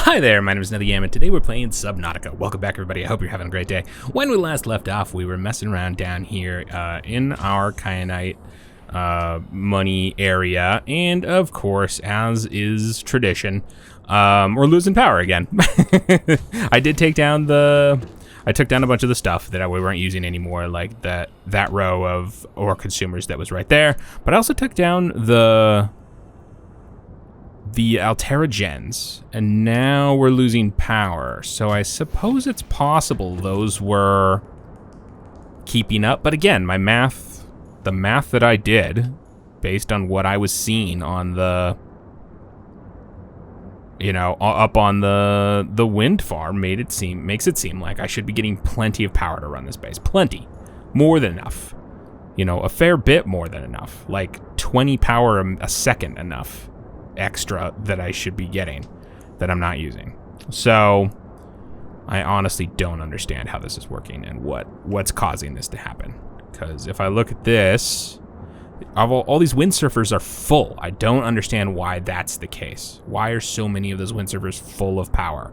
Hi there, my name is Nethergam, and today we're playing Subnautica. Welcome back, everybody. I hope you're having a great day. When we last left off, we were messing around down here in our kyanite money area, and of course, as is tradition, we're losing power again. I took down a bunch of the stuff that we weren't using anymore, like that row of ore consumers that was right there, but I also took down the Alterra gens, and now we're losing power. So I suppose it's possible those were keeping up. But again, the math that I did, based on what I was seeing on the, up on the wind farm, makes it seem like I should be getting plenty of power to run this base. Plenty. More than enough. A fair bit more than enough. Like 20 power a second enough extra that I should be getting that I'm not using. So I honestly don't understand how this is working and what's causing this to happen. Because if I look at this, all these windsurfers are full. I don't understand why that's the case. Why are so many of those windsurfers full of power?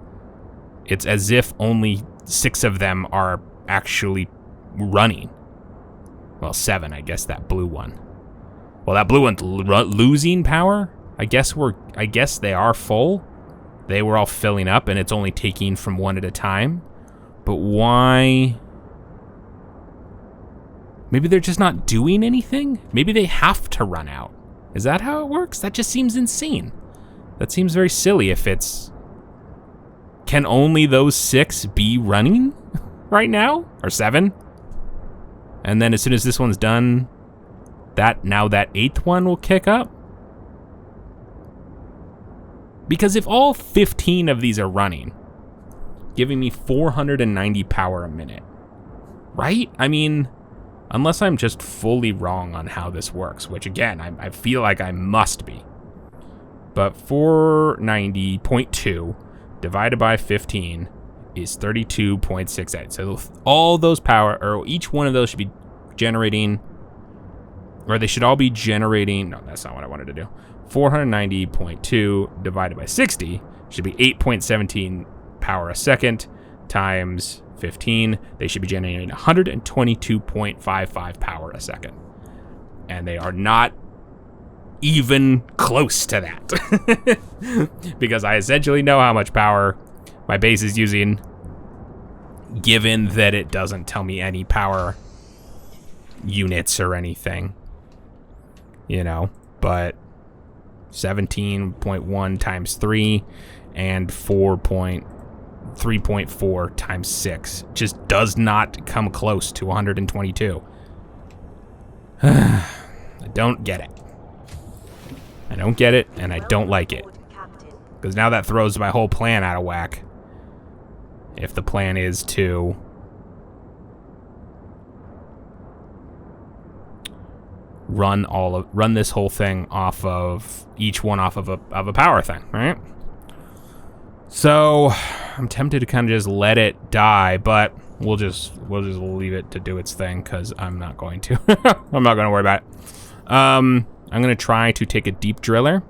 It's as if only 6 of them are actually running. Well, 7, I guess, that blue one. Well, that blue one's losing power? I guess they are full. They were all filling up, and it's only taking from one at a time. But why? Maybe they're just not doing anything? Maybe they have to run out. Is that how it works? That just seems insane. That seems very silly if it's... Can only those 6 be running right now? Or 7? And then as soon as this one's done, that 8th one will kick up? Because if all 15 of these are running, giving me 490 power a minute, right? I mean, unless I'm just fully wrong on how this works, which again, I feel like I must be. But 490.2 divided by 15 is 32.68. So all those power, or each one of those should be generating, or they should all be generating, no, that's not what I wanted to do. 490.2 divided by 60 should be 8.17 power a second times 15. They should be generating 122.55 power a second. And they are not even close to that. Because I essentially know how much power my base is using, given that it doesn't tell me any power units or anything. But 17.1 times 3 and 3.4 times 6 just does not come close to 122. I don't get it. I don't get it, and I don't like it. Because now that throws my whole plan out of whack. If the plan is to run this whole thing off of each one off of a power thing, right? So I'm tempted to kind of just let it die, but we'll just leave it to do its thing because I'm not going to. I'm not going to worry about it. I'm going to try to take a deep driller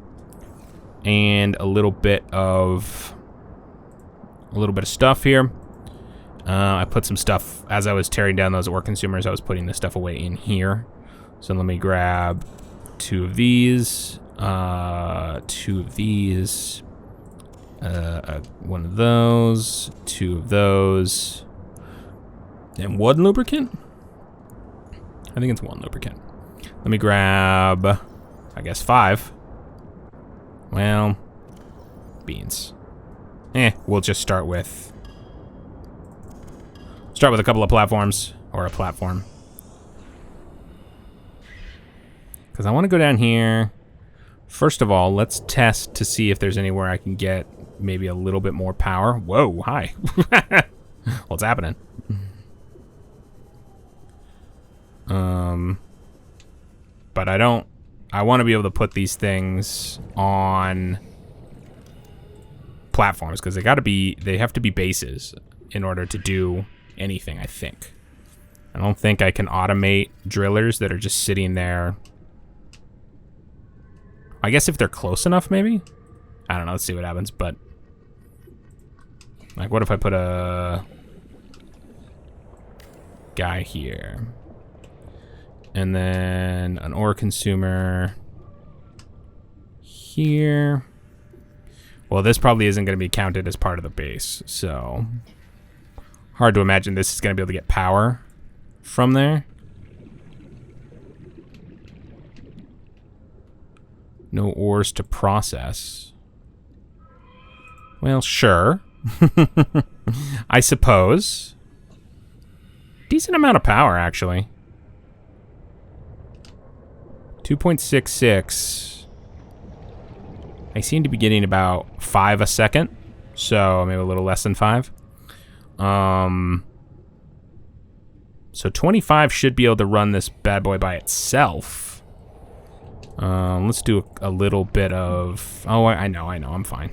and a little bit of stuff here. I put some stuff as I was tearing down those ore consumers. I was putting this stuff away in here. So let me grab 2 of these, 2 of these, 1 of those, 2 of those, and 1 lubricant? I think it's 1 lubricant. Let me grab, I guess 5. Well, beans. We'll just start with a couple of platforms, or a platform. Because I want to go down here. First of all, let's test to see if there's anywhere I can get maybe a little bit more power. Whoa, hi. What's happening? But I want to be able to put these things on platforms because they have to be bases in order to do anything, I think. I don't think I can automate drillers that are just sitting there. I guess if they're close enough, maybe? I don't know, let's see what happens, but Like, what if I put a guy here? And then an ore consumer here. Well, this probably isn't going to be counted as part of the base, so hard to imagine this is going to be able to get power from there. No ores to process. Well, sure. I suppose. Decent amount of power, actually. 2.66. I seem to be getting about 5 a second, so maybe a little less than 5. So 25 should be able to run this bad boy by itself. Let's do a little bit of... Oh, I know, I'm fine.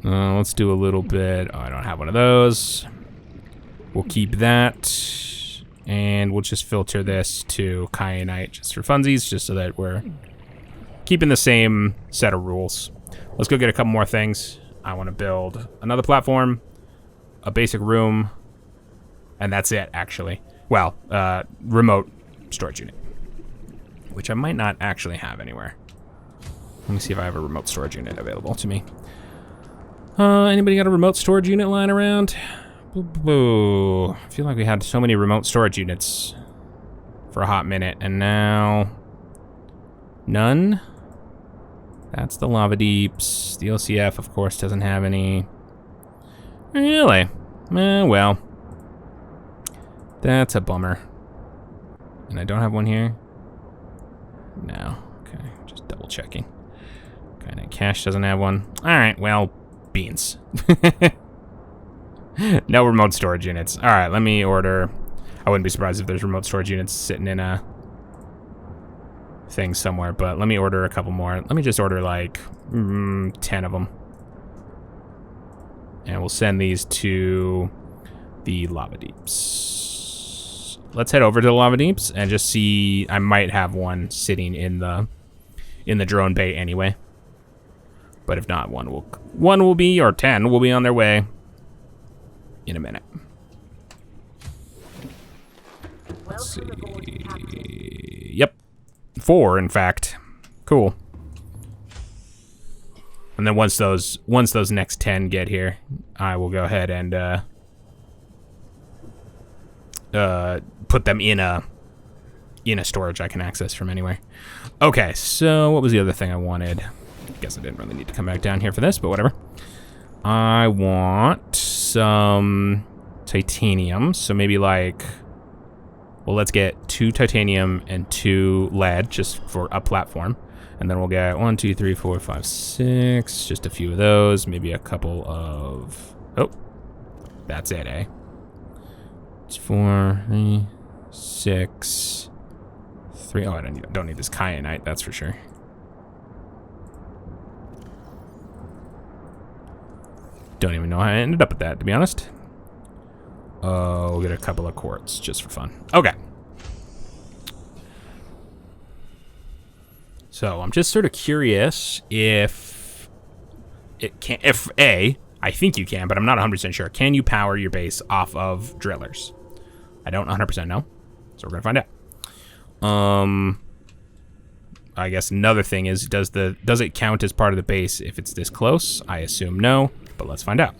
Let's do a little bit... Oh, I don't have one of those. We'll keep that. And we'll just filter this to kyanite just for funsies, just so that we're keeping the same set of rules. Let's go get a couple more things. I want to build another platform, a basic room, and that's it, actually. Well, remote storage unit, which I might not actually have anywhere. Let me see if I have a remote storage unit available to me. Anybody got a remote storage unit lying around? Boo. I feel like we had so many remote storage units for a hot minute, and now none. That's the lava deeps. The OCF, of course, doesn't have any. Really? Well. That's a bummer. And I don't have one here? No. Okay, just double checking. Okay, Cash doesn't have one. Alright, well, beans. No remote storage units. Alright, let me order. I wouldn't be surprised if there's remote storage units sitting in a thing somewhere, but let me order a couple more. Let me just order like 10 of them. And we'll send these to the lava deeps. Let's head over to the lava deeps and just see. I might have one sitting in the drone bay anyway. But if not, one will be, or 10 will be on their way in a minute. Let's see. Yep. 4, in fact. Cool. And then once those next 10 get here, I will go ahead and put them in a storage I can access from anywhere. Okay, so what was the other thing I wanted? I guess I didn't really need to come back down here for this, but whatever. I want some titanium, so maybe like, well, let's get 2 titanium and 2 lead just for a platform. And then we'll get 1, 2, 3, 4, 5, 6, just a few of those, maybe a couple of, oh, that's it, eh? It's 4, 3, 6, 3, oh, I don't need this kyanite, that's for sure. Don't even know how I ended up at that, to be honest. We'll get a couple of quartz just for fun. Okay. So I'm just sort of curious if it can, I think you can, but I'm not 100% sure. Can you power your base off of drillers? I don't 100% know, so we're gonna find out. I guess another thing is, does it count as part of the base if it's this close? I assume no, but let's find out.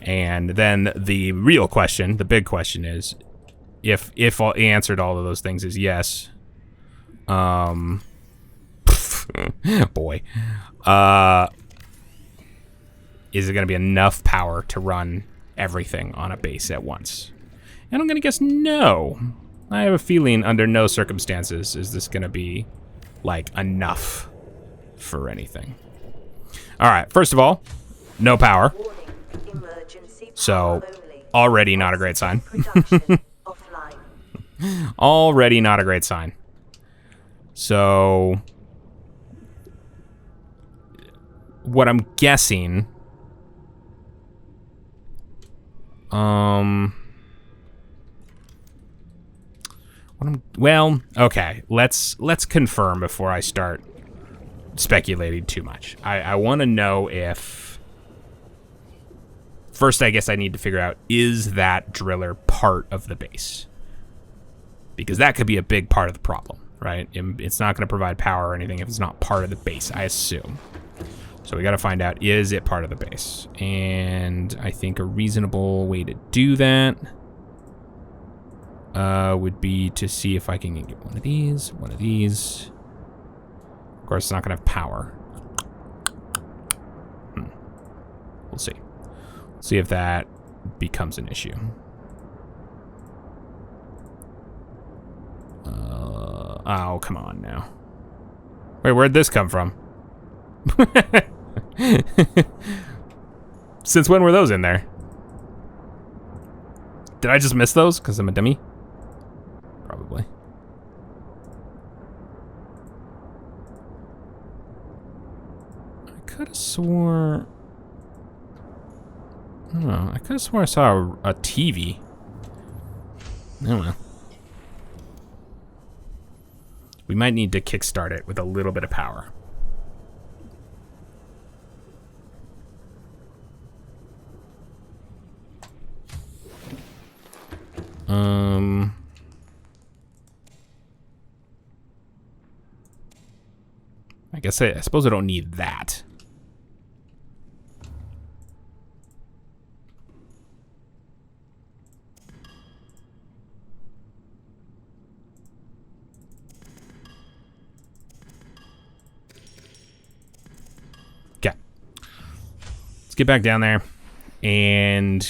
And then the real question, the big question is, if all answered all of those things is yes, boy, is it going to be enough power to run everything on a base at once? And I'm going to guess no. I have a feeling under no circumstances is this going to be, like, enough for anything. All right, first of all, no power. So, already not a great sign. Already not a great sign. So, what I'm guessing, well, okay, let's confirm before I start speculating too much. I want to know if first I guess I need to figure out, is that driller part of the base? Because that could be a big part of the problem, right? It's not going to provide power or anything if it's not part of the base, I assume. So we got to find out, is it part of the base? And I think a reasonable way to do that would be to see if I can get one of these, one of these. Of course, it's not going to have power. We'll see. See if that becomes an issue. Oh, come on now. Wait, where'd this come from? Since when were those in there? Did I just miss those because I'm a dummy? Probably. I could have swore... I don't know. I could have sworn I saw a TV. I don't know. We might need to kickstart it with a little bit of power. I suppose I don't need that. Okay. Let's get back down there. And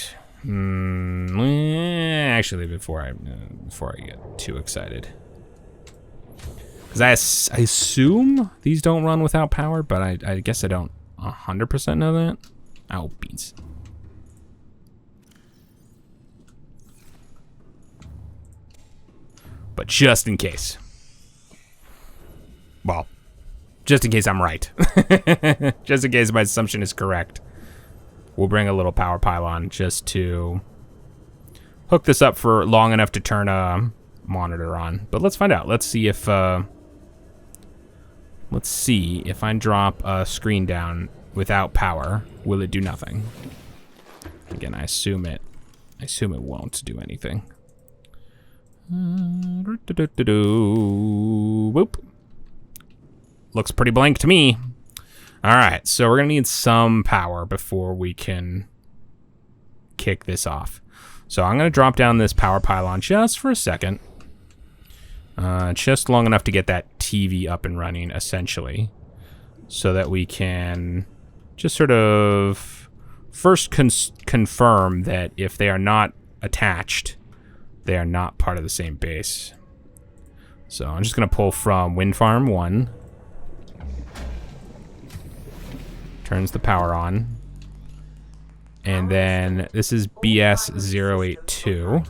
actually, before I get too excited, because I assume these don't run without power, but I guess I don't 100% know that. Oh, beans. But just in case. Well, just in case I'm right. Just in case my assumption is correct. We'll bring a little power pylon just to hook this up for long enough to turn a monitor on. But let's find out. Let's see if I drop a screen down without power, will it do nothing? Again, I assume it won't do anything. Whoop. Looks pretty blank to me. All right, so we're gonna need some power before we can kick this off. So I'm gonna drop down this power pylon just for a second. Just long enough to get that TV up and running, essentially. So that we can just sort of first confirm that if they are not attached, they are not part of the same base. So I'm just gonna pull from wind farm 1. Turns the power on. And then this is BS082.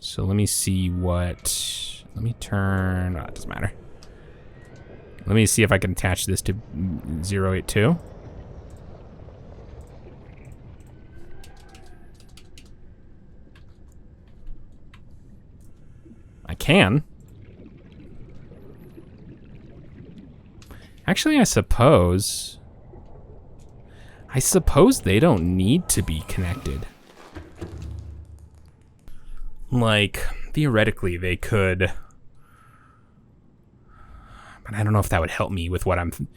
So let me see what... Let me turn... Oh, it doesn't matter. Let me see if I can attach this to 082. I can. Actually, I suppose they don't need to be connected. Like, theoretically, they could. But I don't know if that would help me with what I'm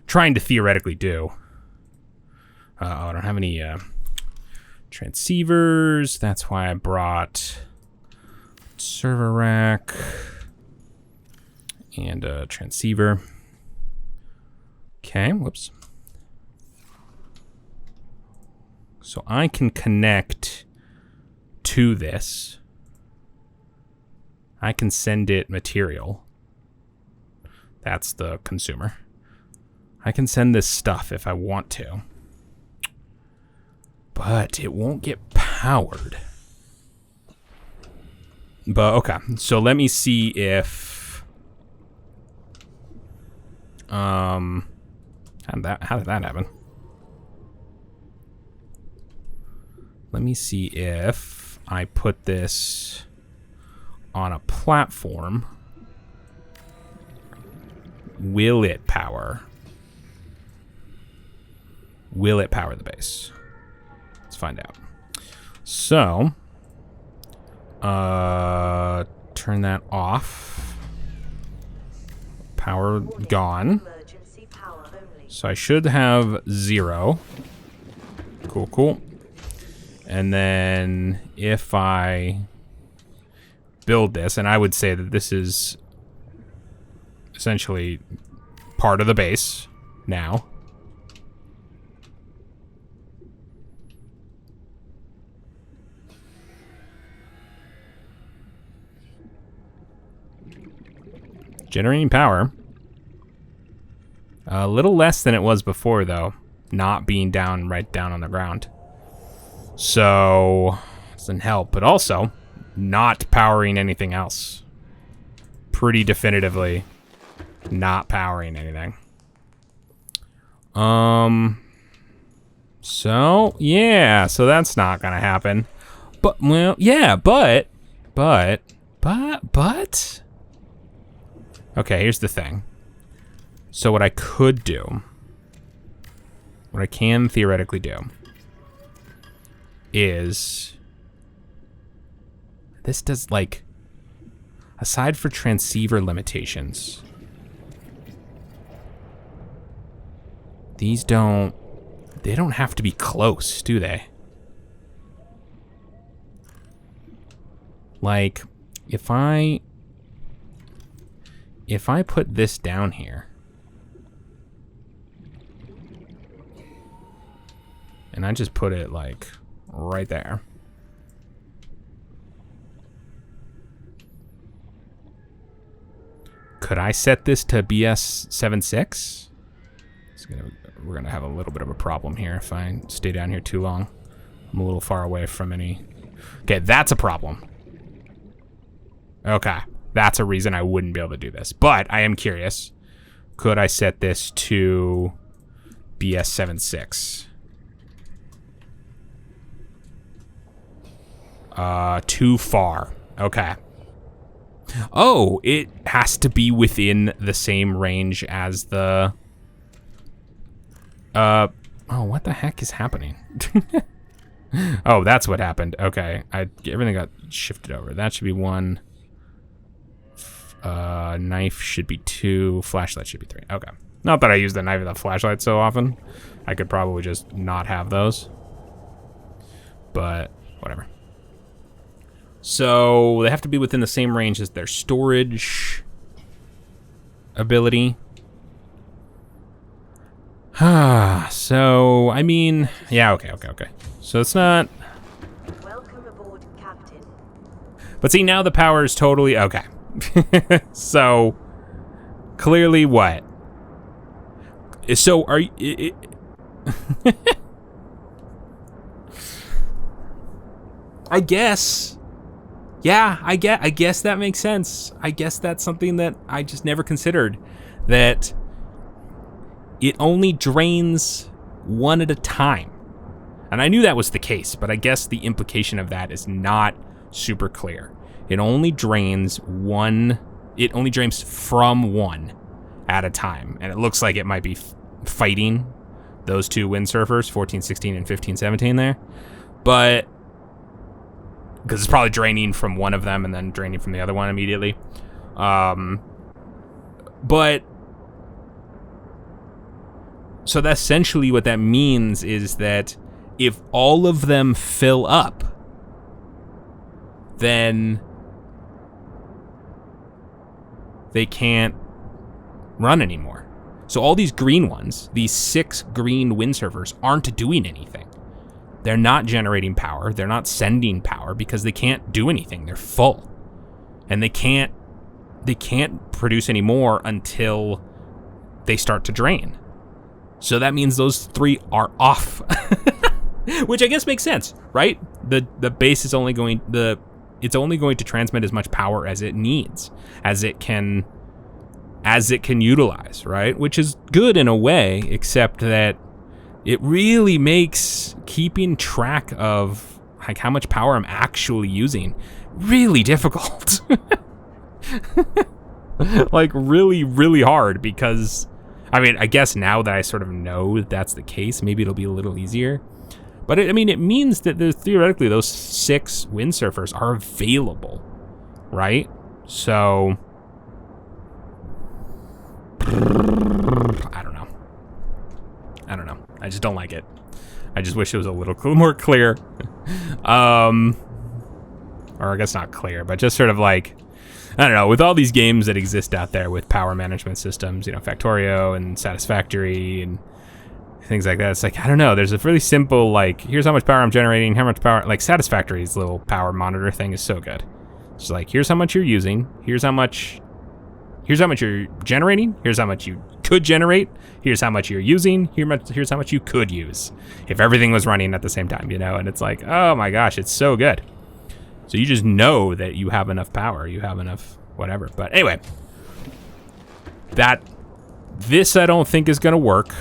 trying to theoretically do. I don't have any transceivers. That's why I brought server rack and a transceiver. Okay, whoops. So I can connect to this. I can send it material. That's the consumer. I can send this stuff if I want to. But it won't get powered. But okay, so let me see if how did that happen? Let me see if I put this on a platform. Will it power? Will it power the base? Let's find out. So, turn that off. Power gone. So I should have 0. Cool, cool. And then if I build this, and I would say that this is essentially part of the base now. Generating power. A little less than it was before, though. Not being right down on the ground. So, doesn't help. But also, not powering anything else. Pretty definitively not powering anything. So, yeah. So that's not gonna happen. But, well, yeah, but... Okay, here's the thing. So what I could do, what I can theoretically do, is this does, like, aside for transceiver limitations, these don't have to be close, do they? Like, if I put this down here, and I just put it, like, right there. Could I set this to BS76? We're gonna have a little bit of a problem here if I stay down here too long. I'm a little far away from any... Okay, that's a problem. Okay, that's a reason I wouldn't be able to do this. But I am curious. Could I set this to BS76? Too far. Okay. Oh, it has to be within the same range as the... Oh, what the heck is happening? Oh, that's what happened. Okay, everything got shifted over. That should be 1. Knife should be 2. Flashlight should be 3. Okay. Not that I use the knife and the flashlight so often. I could probably just not have those. But, whatever. So, they have to be within the same range as their storage ability. So, I mean, yeah, okay. So it's not... Welcome aboard, Captain. But see, now the power is totally... Okay. So, clearly what? So, are you... I guess... Yeah, I guess that makes sense. I guess that's something that I just never considered. That it only drains one at a time. And I knew that was the case, but I guess the implication of that is not super clear. It only drains one, it only drains from one at a time. And it looks like it might be fighting those two windsurfers, 1416 and 1517 there. But... because it's probably draining from one of them and then draining from the other one immediately. But so that's essentially what that means is that if all of them fill up, then they can't run anymore. So all these green ones, these 6 green windsurfers, aren't doing anything. They're not generating power. They're not sending power because they can't do anything. They're full. And they can't produce any more until they start to drain. So that means those 3 are off. Which I guess makes sense, right? The base is only going it's only going to transmit as much power as it needs, as it can utilize, right? Which is good in a way, except that it really makes keeping track of like how much power I'm actually using really difficult. Like really, really hard because I mean, I guess now that I sort of know that that's the case, maybe it'll be a little easier. But I mean, it means that theoretically those 6 windsurfers are available, right? So I don't know. I just don't like it. I just wish it was a little more clear. Or I guess not clear, but just sort of like, I don't know, with all these games that exist out there with power management systems, you know, Factorio and Satisfactory and things like that. It's like, I don't know, there's a really simple, like, here's how much power I'm generating, how much power, like Satisfactory's little power monitor thing is so good. It's like, here's how much you're using, here's how much you're generating, here's how much you could generate, here's how much you're using, here's how much you could use if everything was running at the same time, you know? And it's like, oh my gosh, it's so good. So you just know that you have enough power, you have enough whatever. But anyway, this I don't think is gonna work.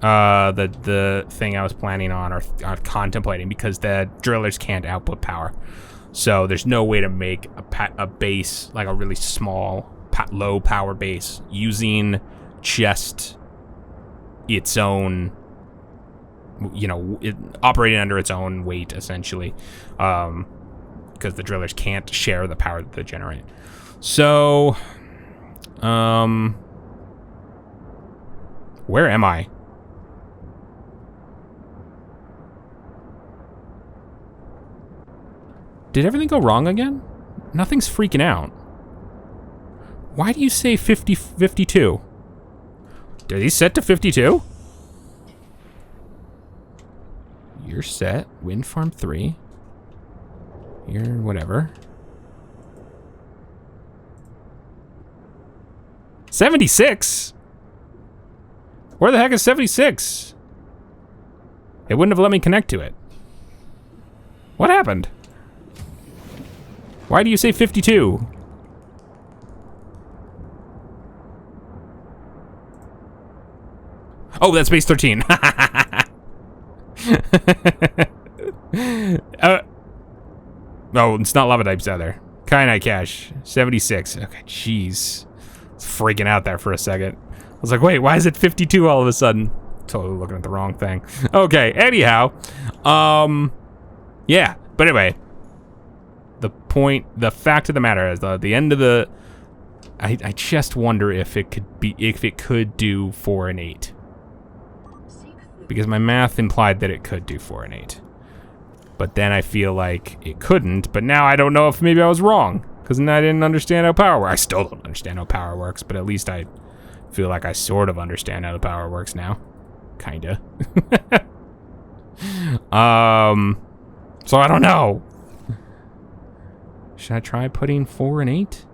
The thing I was planning on or contemplating, because the drillers can't output power. So there's no way to make a base, like a really small, low power base, using just its own, you know, operating under its own weight, essentially. Because the drillers can't share the power that they generate. So, where am I? Did everything go wrong again? Nothing's freaking out. Why do you say 52? Are these set to 52? You're set. Wind farm 3. You're whatever. 76? Where the heck is 76? It wouldn't have let me connect to it. What happened? Why do you say 52? Oh, that's base 13. No, it's not lava types either. Kyanite cache, 76. Okay, jeez. I was freaking out there for a second. I was like, wait, why is it 52 all of a sudden? Totally looking at the wrong thing. Okay, anyhow. Yeah, but anyway. The fact of the matter is, the end of the... I just wonder if it could do 4 and 8. Because my math implied that it could do 4 and 8. But then I feel like it couldn't, but now I don't know if maybe I was wrong. Because I didn't understand how power works. I still don't understand how power works, but at least I feel like I sort of understand how the power works now. Kinda. So I don't know. Should I try putting 4 and 8?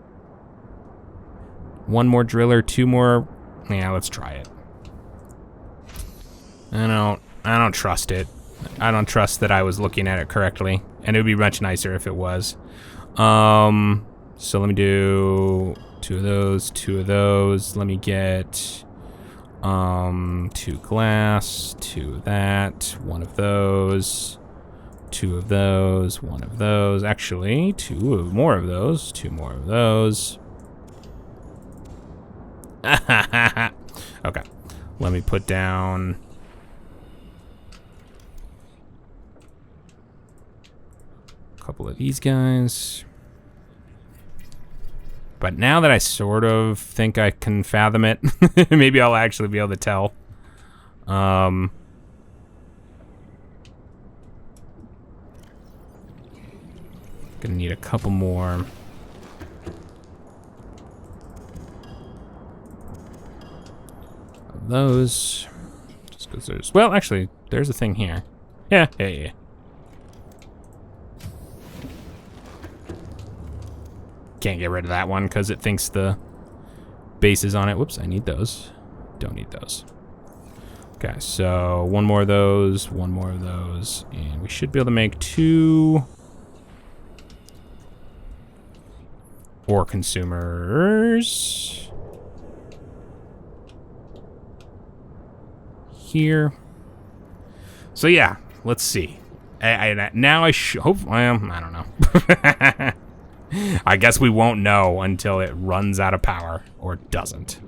1 more driller, 2 more... Yeah, let's try it. I don't trust it. I don't trust that I was looking at it correctly. And it would be much nicer if it was. So let me do 2 of those, 2 of those. Let me get 2 glass, 2 of that, 1 of those, 2 of those, 1 of those. Actually, 2 more of those, 2 more of those. Okay, let me put down... couple of these guys. But now that I sort of think I can fathom it, maybe I'll actually be able to tell. Gonna need a couple more. Of those. Just because there's... Well, actually, there's a thing here. Yeah. Can't get rid of that one because it thinks the base is on it. Whoops, I need those. Don't need those. Okay, so 1 more of those, 1 more of those, and we should be able to make 2 ore consumers here. So yeah, let's see. Now I hope. Well, I don't know. I guess we won't know until it runs out of power or doesn't.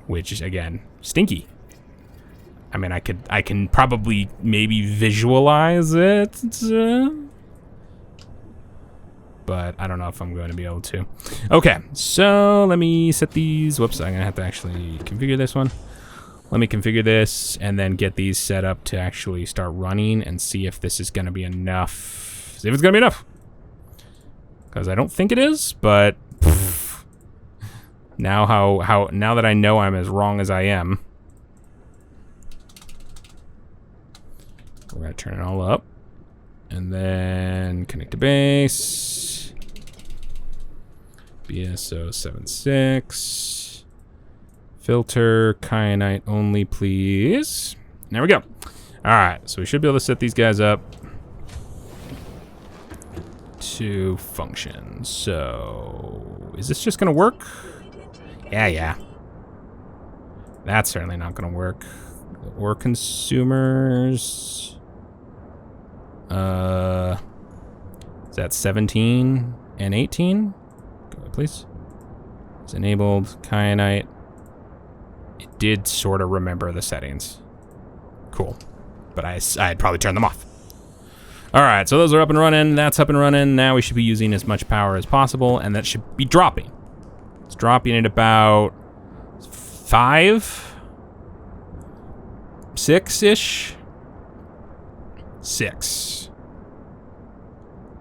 which is, again, stinky. I mean, I can probably maybe visualize it, but I don't know if I'm going to be able to. Okay, so let me set these. Whoops, I'm gonna have to actually configure this one. Let me configure this and then get these set up to actually start running and see if this is gonna be enough. See if it's gonna be enough. Because I don't think it is, but now now that I know I'm as wrong as I am, we're gonna turn it all up and then connect to base. BSO76. Filter kyanite only, please. There we go. All right, so we should be able to set these guys up to function. So, is this just gonna work? Yeah. That's certainly not gonna work. Ore consumers. Is that 17 and 18? Go ahead, please. It's enabled. Kyanite. It did sort of remember the settings. Cool. But I'd probably turn them off. All right, so those are up and running. That's up and running. Now we should be using as much power as possible, and that should be dropping. It's dropping at about 5, 6-ish. 6.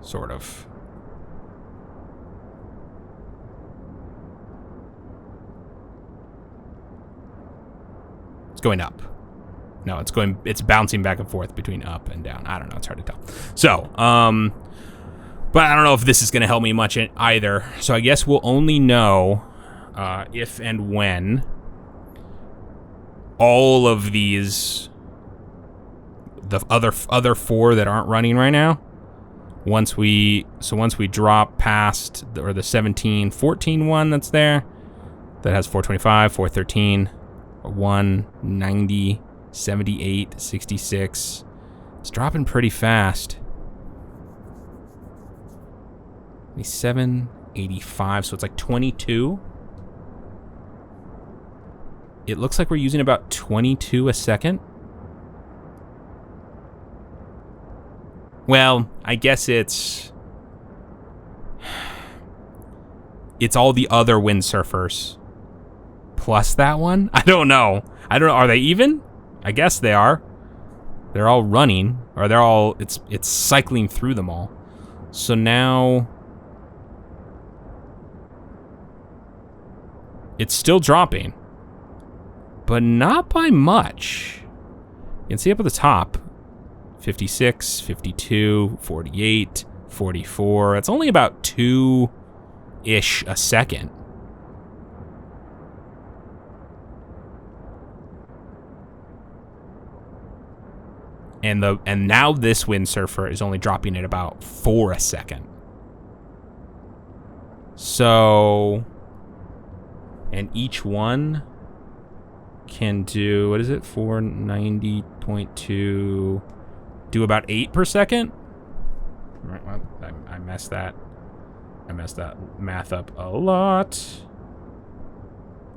Sort of. It's going up. No, it's bouncing back and forth between up and down. I don't know, it's hard to tell. So, but I don't know if this is gonna help me much either. So I guess we'll only know if and when all of these, the other 4 that aren't running right now, once we drop past the 17, 14 one that's there, that has 425, 413, 190, 78, 66. It's dropping pretty fast. 87, 85, so it's like 22. It looks like we're using about 22 a second. Well, I guess it's all the other windsurfers plus that one. I don't know. Are they even? I guess they are. They're all running, or they're all. It's cycling through them all. So now it's still dropping, but not by much. You can see up at the top. 56, 52, 48, 44. It's only about 2-ish a second. And now this windsurfer is only dropping at about 4 a second. So, and each one can do, what is it? 490.2. Do about 8 per second. Right, well, I messed that. I messed that math up a lot.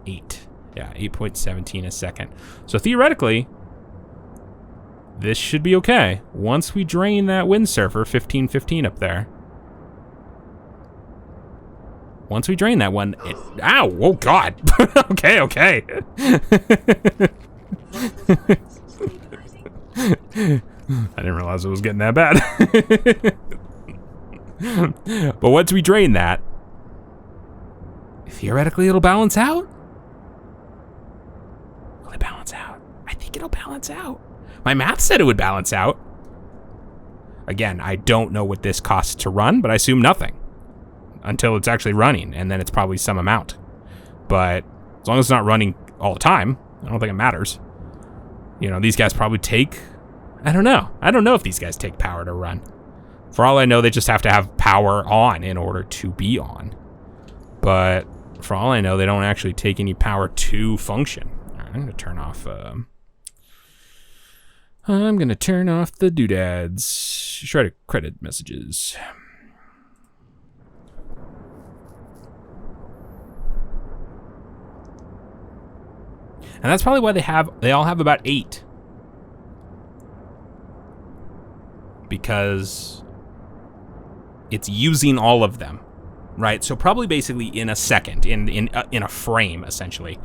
8. Yeah, 8.17 a second. So theoretically, this should be okay. Once we drain that windsurfer, 1515 up there. Once we drain that one, ow! Oh God! Okay. I didn't realize it was getting that bad. But once we drain that, theoretically it'll balance out. Will it balance out? I think it'll balance out. My math said it would balance out. Again, I don't know what this costs to run, but I assume nothing until it's actually running, and then it's probably some amount. But as long as it's not running all the time, I don't think it matters. You know, these guys probably take, I don't know if these guys take power to run. For all I know, they just have to have power on in order to be on. But for all I know, they don't actually take any power to function. All right, I'm gonna turn off the doodads. Try to credit messages. And that's probably why they all have about 8. Because it's using all of them, right? So probably basically in a second, in a frame, essentially,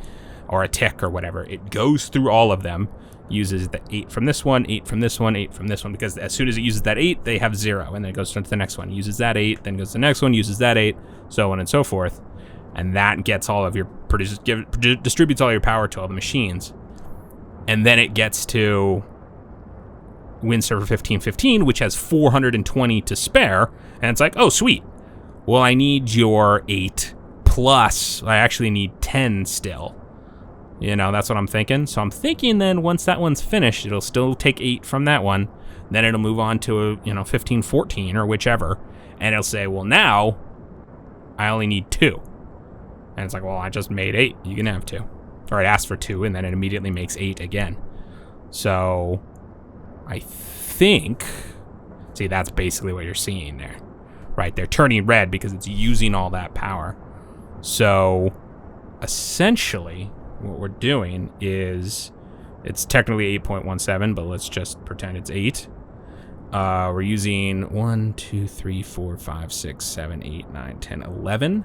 or a tick or whatever, it goes through all of them, uses the 8 from this one, 8 from this one, 8 from this one, because as soon as it uses that 8, they have 0, and then it goes to the next one, uses that 8, then goes to the next one, uses that 8, so on and so forth, and that gets all of your, distributes all your power to all the machines, and then it gets to Wind Server 1515, which has 420 to spare, and it's like, oh, sweet. Well, I need your 8 plus, I actually need 10 still. You know, that's what I'm thinking. So I'm thinking then once that one's finished, it'll still take 8 from that one. Then it'll move on to, 1514 or whichever. And it'll say, well, now I only need 2. And it's like, well, I just made 8. You can have 2. Or it asks for 2, and then it immediately makes 8 again. So I think, see, that's basically what you're seeing there, right? They're turning red because it's using all that power. So essentially what we're doing is, it's technically 8.17, but let's just pretend it's 8. We're using 1, 2, 3, 4, 5, 6, 7, 8, 9, 10, 11.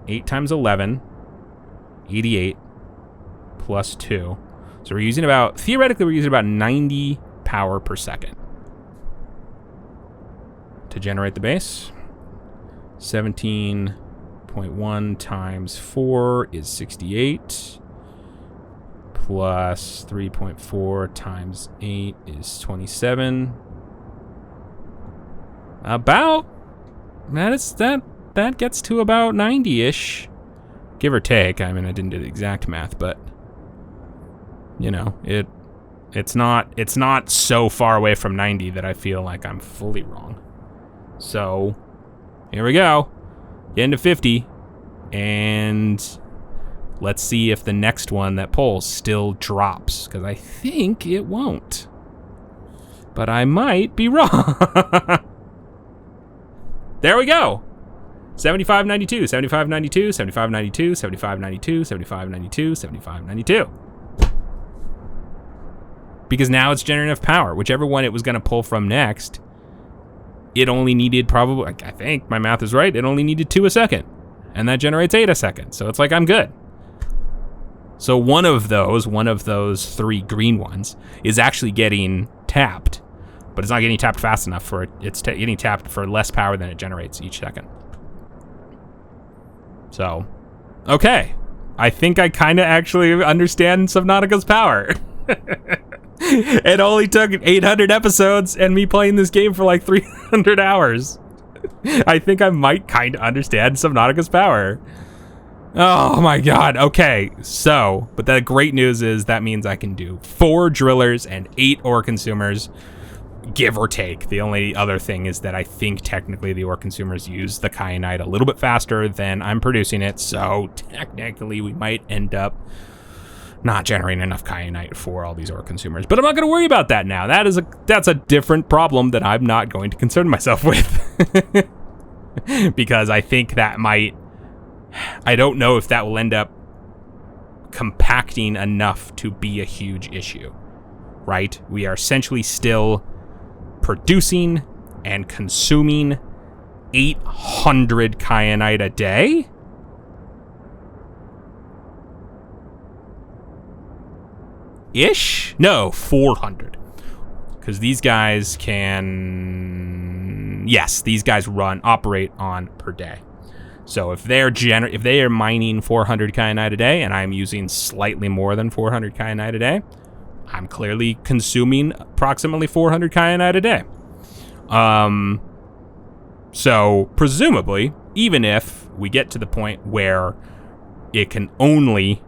8 times 11, 88 plus 2. So we're using about, theoretically, we're using about 90 power per second to generate the base. 17.1 times 4 is 68. Plus 3.4 times 8 is 27. About, that gets to about 90-ish. Give or take. I mean, I didn't do the exact math, but it's not so far away from 90 that I feel like I'm fully wrong. So here we go. Get into 50, and let's see if the next one that pulls still drops, because I think it won't. But I might be wrong. There we go. 75.92, 75.92, 75.92, 75.92, 75.92, 75.92. Because now it's generating enough power. Whichever one it was going to pull from next, it only needed probably, I think my math is right, it only needed 2 a second. And that generates 8 a second. So it's like, I'm good. So one of those 3 green ones is actually getting tapped. But it's not getting tapped fast enough for it. It's getting tapped for less power than it generates each second. So, okay. I think I kind of actually understand Subnautica's power. It only took 800 episodes and me playing this game for like 300 hours. I think I might kind of understand Subnautica's power. Oh my god. Okay, so, but the great news is that means I can do 4 drillers and 8 ore consumers, give or take. The only other thing is that I think technically the ore consumers use the kyanite a little bit faster than I'm producing it, so technically we might end up not generating enough kyanite for all these ore consumers. But I'm not going to worry about that now. That's a different problem that I'm not going to concern myself with. Because I think that might, I don't know if that will end up compacting enough to be a huge issue, right? We are essentially still producing and consuming 800 kyanite a day? Ish? No, 400. Because these guys can... Yes, these guys operate on per day. So if they are mining 400 kyanite a day, and I'm using slightly more than 400 kyanite a day, I'm clearly consuming approximately 400 kyanite a day. So presumably, even if we get to the point where they can only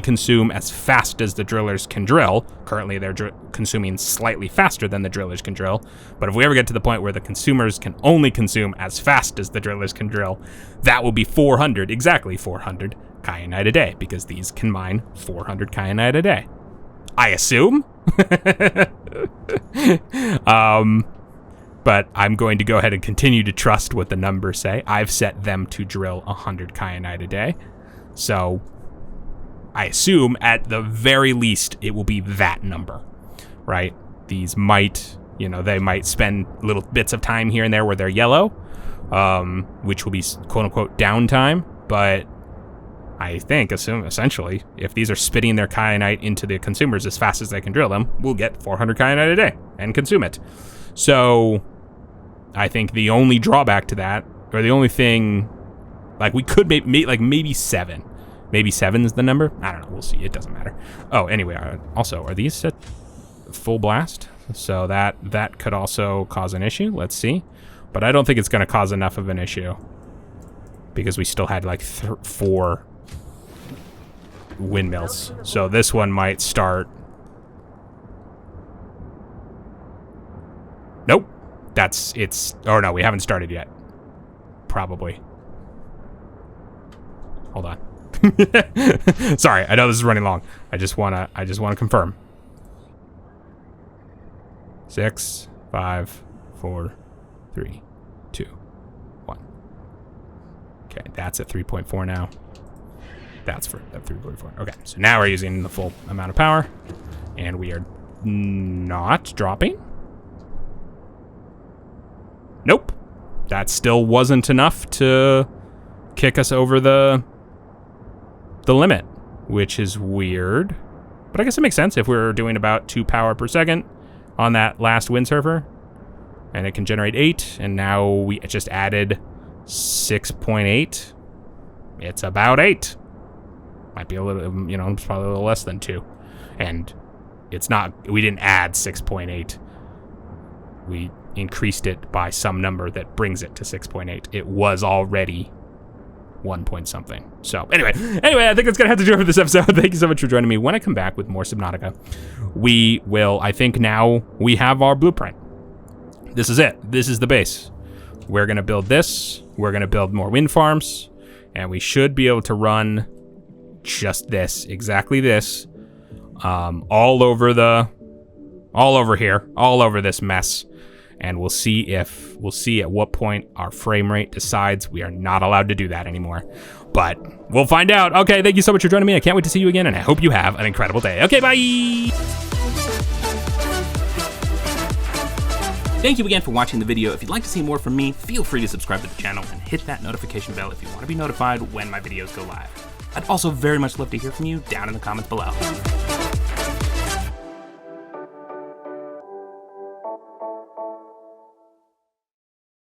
consume as fast as the drillers can drill. Currently, they're consuming slightly faster than the drillers can drill. But if we ever get to the point where the consumers can only consume as fast as the drillers can drill, that will be 400, exactly 400 kyanite a day, because these can mine 400 kyanite a day. I assume? But I'm going to go ahead and continue to trust what the numbers say. I've set them to drill 100 kyanite a day. So I assume at the very least it will be that number, right? These might, they might spend little bits of time here and there where they're yellow, which will be quote unquote downtime. But I think, essentially, if these are spitting their kyanite into the consumers as fast as they can drill them, we'll get 400 kyanite a day and consume it. So I think the only drawback to that, or the only thing, like we could maybe 7. Maybe 7 is the number. I don't know. We'll see. It doesn't matter. Oh, anyway. Also, are these at full blast? So that could also cause an issue. Let's see. But I don't think it's going to cause enough of an issue because we still had like 4 windmills. So this one might start. Nope. Oh no, we haven't started yet. Probably. Hold on. Sorry, I know this is running long. I just wanna confirm. 6, 5, 4, 3, 2, 1. Okay, that's at 3.4 now. That's at 3.4. Okay, so now we're using the full amount of power, and we are not dropping. Nope, that still wasn't enough to kick us over the limit, which is weird. But I guess it makes sense if we're doing about 2 power per second on that last windsurfer, and it can generate 8, and now we just added 6.8. It's about 8. Might be a little, it's probably a little less than 2. And it's not, we didn't add 6.8. We increased it by some number that brings it to 6.8. It was already 1 point something. So anyway, I think that's gonna have to do it for this episode. Thank you so much for joining me. When I come back with more Subnautica, we will, I think now we have our blueprint. This is it. This is the base. We're gonna build this. We're gonna build more wind farms, and we should be able to run just this, exactly this, all over here, all over this mess. And we'll see at what point our frame rate decides we are not allowed to do that anymore. But we'll find out. Okay, thank you so much for joining me. I can't wait to see you again, and I hope you have an incredible day. Okay, bye! Thank you again for watching the video. If you'd like to see more from me, feel free to subscribe to the channel and hit that notification bell if you want to be notified when my videos go live. I'd also very much love to hear from you down in the comments below.